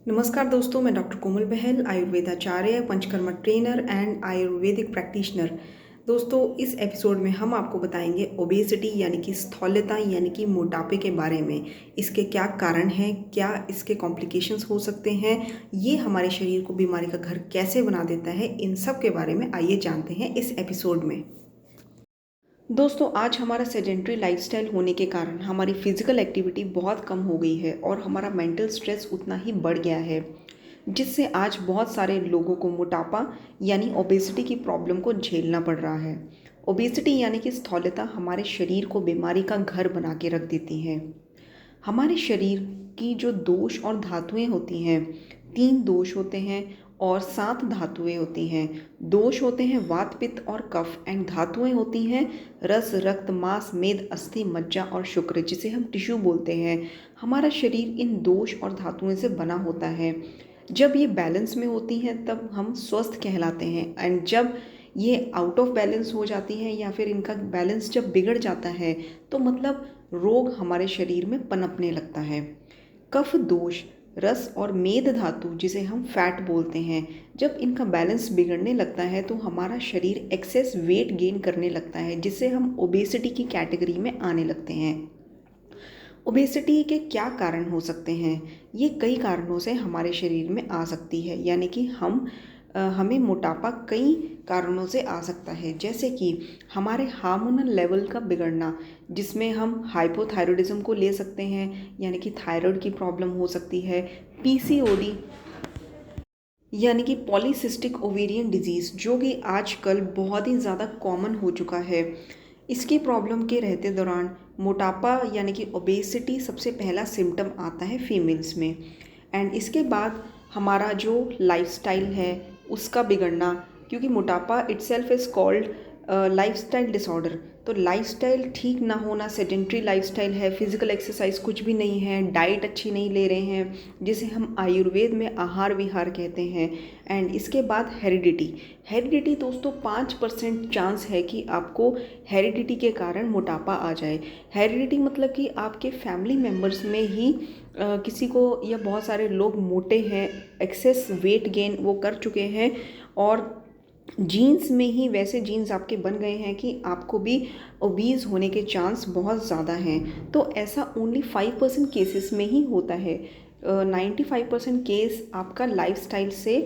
नमस्कार दोस्तों, मैं डॉक्टर कोमल बहल, आयुर्वेदाचार्य, Panchakarma trainer and Ayurvedic practitioner. दोस्तों, इस एपिसोड में हम आपको बताएंगे ओबेसिटी यानी कि स्थूलता यानी कि मोटापे के बारे में। इसके क्या कारण हैं, क्या इसके कॉम्प्लिकेशंस हो सकते हैं, ये हमारे शरीर को बीमारी का घर कैसे बना देता है, इन सब के बारे में आइए जानते हैं इस एपिसोड में। दोस्तों, आज हमारा सेडेंट्री लाइफस्टाइल होने के कारण हमारी फिजिकल एक्टिविटी बहुत कम हो गई है और हमारा मेंटल स्ट्रेस उतना ही बढ़ गया है, जिससे आज बहुत सारे लोगों को मोटापा यानी ओबेसिटी की प्रॉब्लम को झेलना पड़ रहा है। ओबेसिटी यानी कि स्थूलता हमारे शरीर को बीमारी का घर बना के रख देती है। हमारे शरीर की जो दोष और धातुएं होती हैं, 3 दोष होते हैं और 7 धातुएं होती हैं। दोष होते हैं वात, पित्त और कफ एंड धातुएं होती हैं रस, रक्त, मांस, मेद, अस्थि, मज्जा और शुक्र, जिसे हम टिश्यू बोलते हैं। हमारा शरीर इन दोष और धातुएं से बना होता है। जब ये बैलेंस में होती हैं तब हम स्वस्थ कहलाते हैं, एंड जब ये आउट ऑफ बैलेंस हो जाती हैं या फिर इनका बैलेंस जब बिगड़ जाता है तो मतलब रोग हमारे शरीर में पनपने लगता है। कफ दोष, रस और मेद धातु, जिसे हम फैट बोलते हैं, जब इनका बैलेंस बिगड़ने लगता है तो हमारा शरीर एक्सेस वेट गेन करने लगता है, जिससे हम ओबेसिटी की कैटेगरी में आने लगते हैं। ओबेसिटी के क्या कारण हो सकते हैं? ये कई कारणों से हमारे शरीर में आ सकती है, यानी कि हमें मोटापा कई कारणों से आ सकता है, जैसे कि हमारे हार्मोनल लेवल का बिगड़ना, जिसमें हम हाइपोथायरॉयडिज्म को ले सकते हैं, यानी कि थायराइड की प्रॉब्लम हो सकती है। पीसीओडी यानी कि पॉलीसिस्टिक ओवेरियन डिजीज़, जो कि आजकल बहुत ही ज़्यादा कॉमन हो चुका है। इसकी प्रॉब्लम के रहते दौरान मोटापा यानी कि ओबेसिटी सबसे पहला सिम्टम आता है फीमेल्स में, एंड इसके बाद हमारा जो लाइफस्टाइल है उसका बिगड़ना, क्योंकि मोटापा itself is called lifestyle disorder. तो लाइफस्टाइल ठीक ना होना, सेडेंट्री लाइफस्टाइल है, फिजिकल एक्सरसाइज कुछ भी नहीं है, डाइट अच्छी नहीं ले रहे हैं, जिसे हम आयुर्वेद में आहार विहार कहते हैं। एंड इसके बाद हेरिडिटी दोस्तों, 5% चांस है कि आपको हेरिडिटी के कारण मोटापा आ जाए। हेरिडिटी मतलब कि आपके फैमिली मेम्बर्स में ही किसी को या बहुत सारे लोग मोटे हैं, एक्सेस वेट गेन वो कर चुके हैं, और जीन्स में ही वैसे जीन्स आपके बन गए हैं कि आपको भी ओबीज होने के चांस बहुत ज़्यादा हैं। तो ऐसा ओनली 5% केसेस में ही होता है। 95% केस आपका लाइफस्टाइल से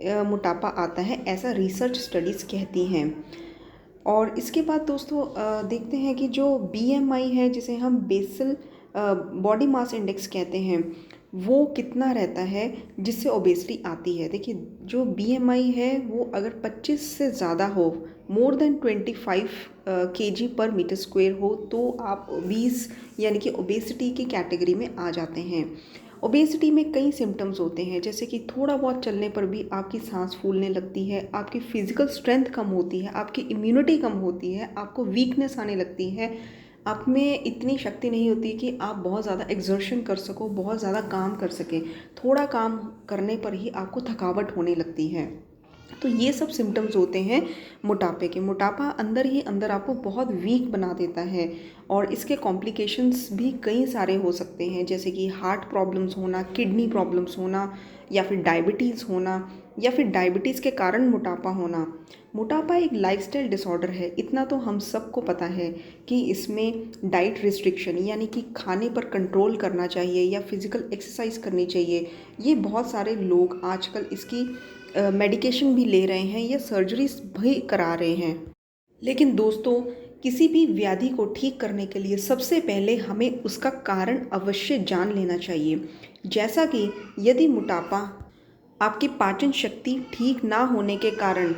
मोटापा आता है, ऐसा रिसर्च स्टडीज़ कहती हैं। और इसके बाद दोस्तों देखते हैं कि जो बीएमआई है, जिसे हम बेसल बॉडी मास इंडेक्स कहते हैं, वो कितना रहता है जिससे ओबेसिटी आती है। देखिए, जो बीएमआई है वो अगर 25 से ज़्यादा हो, मोर देन 25 केजी पर मीटर स्क्वायर हो, तो आप ओबीस यानी कि ओबेसिटी की कैटेगरी में आ जाते हैं। ओबेसिटी में कई सिम्टम्स होते हैं, जैसे कि थोड़ा बहुत चलने पर भी आपकी सांस फूलने लगती है, आपकी फिजिकल स्ट्रेंथ कम होती है, आपकी इम्यूनिटी कम होती है, आपको वीकनेस आने लगती है, आप में इतनी शक्ति नहीं होती कि आप बहुत ज़्यादा एक्सर्शन कर सको, बहुत ज़्यादा काम कर सकें। थोड़ा काम करने पर ही आपको थकावट होने लगती है। तो ये सब सिम्टम्स होते हैं मोटापे के। मोटापा अंदर ही अंदर आपको बहुत वीक बना देता है, और इसके कॉम्प्लिकेशंस भी कई सारे हो सकते हैं, जैसे कि हार्ट प्रॉब्लम्स होना, किडनी प्रॉब्लम्स होना, या फिर डायबिटीज़ होना, या फिर डायबिटीज़ के कारण मोटापा होना। मोटापा एक लाइफस्टाइल डिसऑर्डर है, इतना तो हम सबको पता है कि इसमें डाइट रिस्ट्रिक्शन यानी कि खाने पर कंट्रोल करना चाहिए या फिज़िकल एक्सरसाइज करनी चाहिए। ये बहुत सारे लोग आजकल इसकी मेडिकेशन भी ले रहे हैं या सर्जरीज भी करा रहे हैं। लेकिन दोस्तों, किसी भी व्याधि को ठीक करने के लिए सबसे पहले हमें उसका कारण अवश्य जान लेना चाहिए। जैसा कि यदि मोटापा आपकी पाचन शक्ति ठीक ना होने के कारण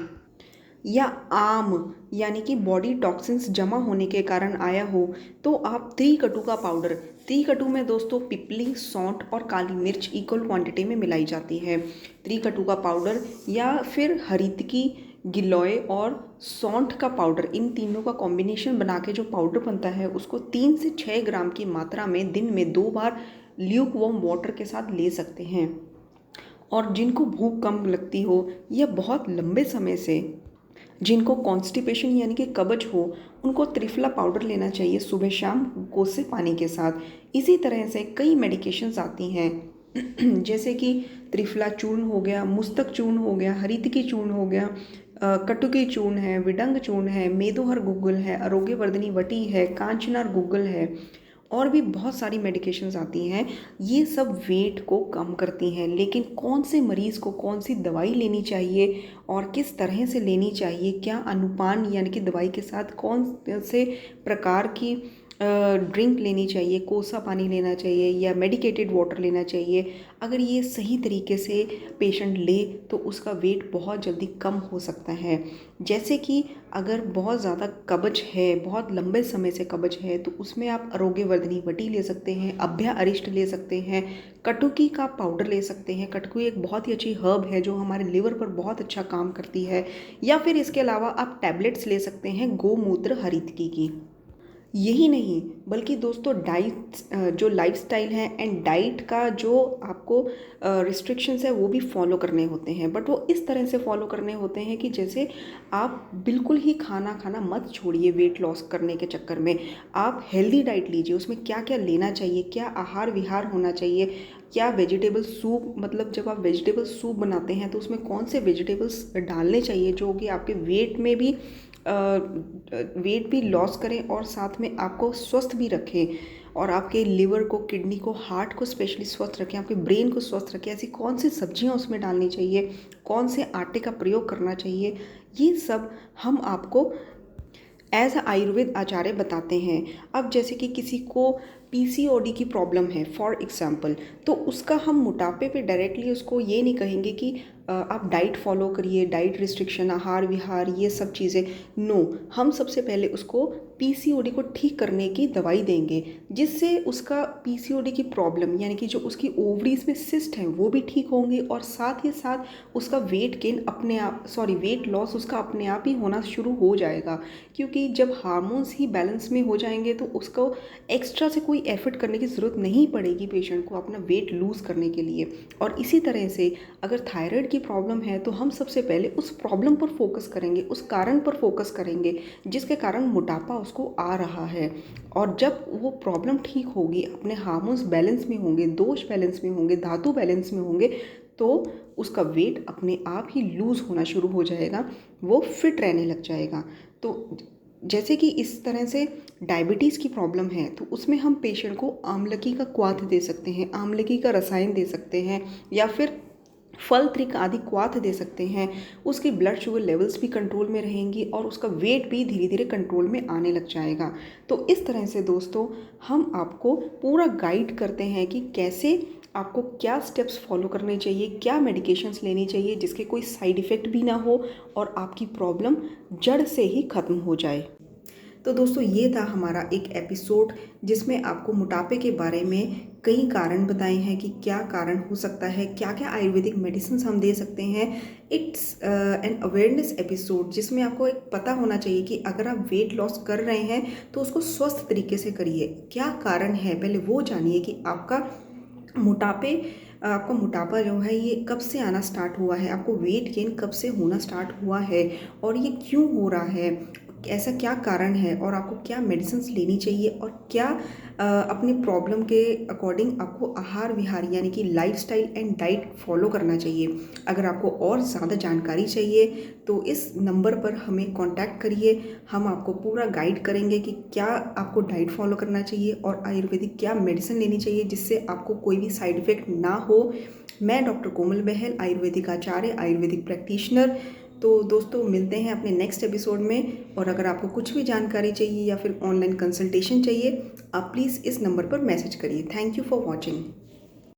या आम यानी कि बॉडी टॉक्सिन्स जमा होने के कारण आया हो, तो आप त्रिकटु का पाउडर, त्रिकटु में दोस्तों पिपली, सौंठ और काली मिर्च इक्वल क्वांटिटी में मिलाई जाती है। त्रिकटु का पाउडर या फिर हरितकी, गिलोय और सौंठ का पाउडर, इन तीनों का कॉम्बिनेशन बना के जो पाउडर बनता है, उसको 3 से 6 ग्राम की मात्रा में दिन में 2 बार ल्यूक वार्म वाटर के साथ ले सकते हैं। और जिनको भूख कम लगती हो या बहुत लंबे समय से जिनको कॉन्स्टिपेशन यानी कि कब्ज हो, उनको त्रिफला पाउडर लेना चाहिए सुबह शाम कोसे पानी के साथ। इसी तरह से कई मेडिकेशंस आती हैं जैसे कि त्रिफला चूर्ण हो गया, मुस्तक चूर्ण हो गया, हरितकी चूर्ण हो गया, कटुकी चूर्ण है, विडंग चूर्ण है, मेदोहर गुग्गल है, आरोग्यवर्धिनी वटी है, कांचनार गुग्गल है, और भी बहुत सारी मेडिकेशंस आती हैं। ये सब वेट को कम करती हैं, लेकिन कौन से मरीज़ को कौन सी दवाई लेनी चाहिए और किस तरह से लेनी चाहिए, क्या अनुपान यानी कि दवाई के साथ कौन से प्रकार की ड्रिंक लेनी चाहिए, कोसा पानी लेना चाहिए या मेडिकेटेड वाटर लेना चाहिए, अगर ये सही तरीके से पेशेंट ले तो उसका वेट बहुत जल्दी कम हो सकता है। जैसे कि अगर बहुत ज़्यादा कब्ज है, बहुत लंबे समय से कब्ज है, तो उसमें आप आरोग्यवर्धिनी वटी ले सकते हैं, अभ्या अरिष्ट ले सकते हैं, कटुकी का पाउडर ले सकते हैं। कटुकी एक बहुत ही अच्छी हर्ब है जो हमारे लिवर पर बहुत अच्छा काम करती है। या फिर इसके अलावा आप टैबलेट्स ले सकते हैं गोमूत्र हरितकी की। यही नहीं बल्कि दोस्तों डाइट, जो लाइफस्टाइल है एंड डाइट का जो आपको रिस्ट्रिक्शंस है वो भी फॉलो करने होते हैं, बट वो इस तरह से फॉलो करने होते हैं कि जैसे आप बिल्कुल ही खाना खाना मत छोड़िए वेट लॉस करने के चक्कर में। आप हेल्दी डाइट लीजिए, उसमें क्या क्या लेना चाहिए, क्या आहार विहार होना चाहिए, क्या वेजिटेबल सूप, मतलब जब आप वेजिटेबल सूप बनाते हैं तो उसमें कौन से वेजिटेबल्स डालने चाहिए जो कि आपके वेट भी लॉस करें और साथ में आपको स्वस्थ भी रखें, और आपके लिवर को, किडनी को, हार्ट को स्पेशली स्वस्थ रखें, आपके ब्रेन को स्वस्थ रखें। ऐसी कौन सी सब्जियां उसमें डालनी चाहिए, कौन से आटे का प्रयोग करना चाहिए, ये सब हम आपको एज अ आयुर्वेद आचार्य बताते हैं। अब जैसे कि किसी को पीसीओडी की प्रॉब्लम है फॉर एग्जांपल, तो उसका हम मोटापे पे डायरेक्टली उसको ये नहीं कहेंगे कि आप डाइट फॉलो करिए, डाइट रिस्ट्रिक्शन, आहार विहार, ये सब चीज़ें। नो, हम सबसे पहले उसको पीसीओडी को ठीक करने की दवाई देंगे, जिससे उसका पीसीओडी की प्रॉब्लम यानी कि जो उसकी ओवरीज में सिस्ट हैं वो भी ठीक होंगे, और साथ ही साथ उसका वेट गेन वेट लॉस उसका अपने आप ही होना शुरू हो जाएगा। क्योंकि जब हार्मोन्स ही बैलेंस में हो जाएंगे तो उसको एक्स्ट्रा से कोई एफर्ट करने की ज़रूरत नहीं पड़ेगी पेशेंट को अपना वेट लूज़ करने के लिए। और इसी तरह से अगर थायराइड की प्रॉब्लम है तो हम सबसे पहले उस प्रॉब्लम पर फोकस करेंगे, उस कारण पर फोकस करेंगे जिसके कारण मोटापा उसको आ रहा है। और जब वो प्रॉब्लम ठीक होगी, अपने हार्मोन्स बैलेंस में होंगे, दोष बैलेंस में होंगे, धातु बैलेंस में होंगे, तो उसका वेट अपने आप ही लूज़ होना शुरू हो जाएगा, वो फिट रहने लग जाएगा। तो जैसे कि इस तरह से डायबिटीज़ की प्रॉब्लम है तो उसमें हम पेशेंट को आमलकी का क्वाथ दे सकते हैं, आमलकी का रसायन दे सकते हैं, या फिर फल त्रिक आदि क्वाथ दे सकते हैं। उसकी ब्लड शुगर लेवल्स भी कंट्रोल में रहेंगी और उसका वेट भी धीरे धीरे कंट्रोल में आने लग जाएगा। तो इस तरह से दोस्तों हम आपको पूरा गाइड करते हैं कि कैसे आपको क्या स्टेप्स फॉलो करने चाहिए, क्या मेडिकेशंस लेनी चाहिए जिसके कोई साइड इफ़ेक्ट भी ना हो और आपकी प्रॉब्लम जड़ से ही ख़त्म हो जाए। तो दोस्तों ये था हमारा एक एपिसोड जिसमें आपको मोटापे के बारे में कई कारण बताए हैं कि क्या कारण हो सकता है, क्या क्या आयुर्वेदिक मेडिसिन हम दे सकते हैं। इट्स एन अवेयरनेस एपिसोड जिसमें आपको एक पता होना चाहिए कि अगर आप वेट लॉस कर रहे हैं तो उसको स्वस्थ तरीके से करिए। क्या कारण है पहले वो जानिए कि आपका मोटापा जो है ये कब से आना स्टार्ट हुआ है, आपको वेट गेन कब से होना स्टार्ट हुआ है और ये क्यों हो रहा है, ऐसा क्या कारण है, और आपको क्या मेडिसिन्स लेनी चाहिए, और क्या अपने प्रॉब्लम के अकॉर्डिंग आपको आहार विहार यानी कि लाइफस्टाइल एंड डाइट फॉलो करना चाहिए। अगर आपको और ज़्यादा जानकारी चाहिए तो इस नंबर पर हमें कांटेक्ट करिए, हम आपको पूरा गाइड करेंगे कि क्या आपको डाइट फॉलो करना चाहिए और आयुर्वेदिक क्या मेडिसिन लेनी चाहिए जिससे आपको कोई भी साइड इफ़ेक्ट ना हो। मैं डॉक्टर कोमल बहल, आयुर्वेदिक आचार्य, आयुर्वेदिक प्रैक्टिशनर। तो दोस्तों मिलते हैं अपने नेक्स्ट एपिसोड में, और अगर आपको कुछ भी जानकारी चाहिए या फिर ऑनलाइन कंसल्टेशन चाहिए, आप प्लीज़ इस नंबर पर मैसेज करिए। Thank you for watching.